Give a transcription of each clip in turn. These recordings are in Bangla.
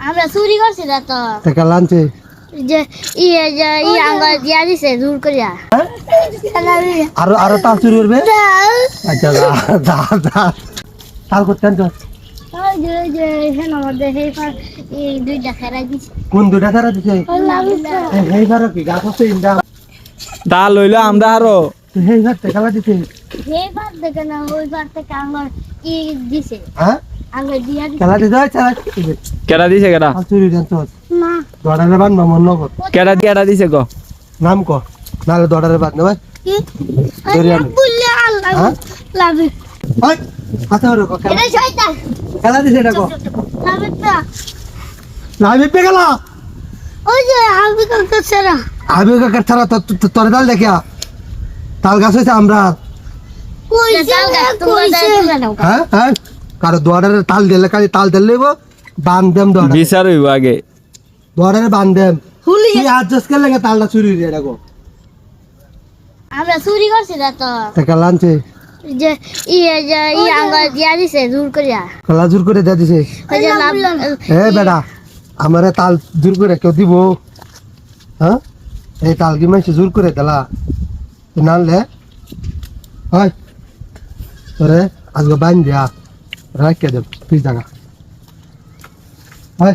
আমরা চুরি করছি না তো টাকা লানছে যে আঙ্গুল দিয়া দিছে জোর করিয়া আরো আরো তাল চুরি করবে আচ্ছা যা যা তাল করতেন তো দুইটা খেলাই দিছে কোন দুটা তারা দিছে হেইবার কি গাছ আছে ইন্দা তাল লইলো আমরা আরো হেইবার টাকা দিছে এইবার দেখে না ওইবার থেকে আঙ্গুল দিছে হ্যাঁ আঙ্গুল দিয়া দিছে খেলা দিছে চালা কেডা দিছে কেডা তাল চুরি দেন তো না দড়ারে বান মন নগর কেডা দিছে গো নাম ক নালে দড়ারে বান ভাই কি দরিয়া বুল্লে আল্লাহ লাভি ওই হাতে ধরো এটা শয়তান খেলা দিছে এটা কো লাভি তো লাভি পে গেল ওই যে আমি কাকা ছাড়া আমি কাকার ছাড়া তোর তাল দেখিয়া তাল গাছ হয়েছে আমরা কইছে কইছে হ্যাঁ হ্যাঁ কারো দড়ারে তাল দিলে কালি তাল দিলে বান দেম দড়া বিচার হইব আগে দড়ারে বান দেম হুলি কি আজস কে লাগে তালটা চুরি হয়ে এটা গো আমরা চুরি করছি না তো টাকা লানছে যে আঙ্গুল দিয়া দিছে জোর করিয়া খেলা জোর করে দিয়ে দিছে ওই যে লাভ এ বেটা আমারে তাল জোর করে কেউ দিব হ্যাঁ এই তাল কি মাইছে জোর করে দিলা নানলে হয় তোরে আজকে বান দিয়া রাখিয়ে দেব তুই জায়গা হয়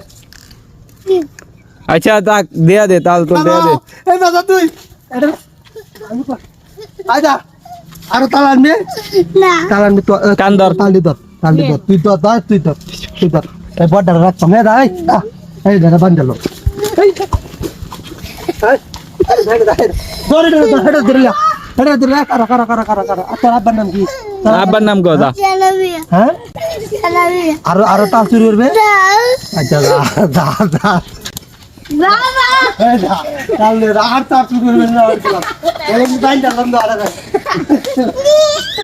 আচ্ছা তাক দেয়া দে তাল তো দেয়া দে এই বাবা তুই আচ্ছা আরো তাল আনবি না তাল আনবি তো কান ধর। তালি ধর তুই ধর এই বড়টা রাখ সঙ্গে দাই এই দাদা বান দিল আব্বার নাম কি আব্বার নাম কথা চালাবিয়া হ্যাঁ চালাবিয়া আরো আরো তাল চুরি করবে আচ্ছা যা যা বাবা তাহলে আর তার চুরি করবে না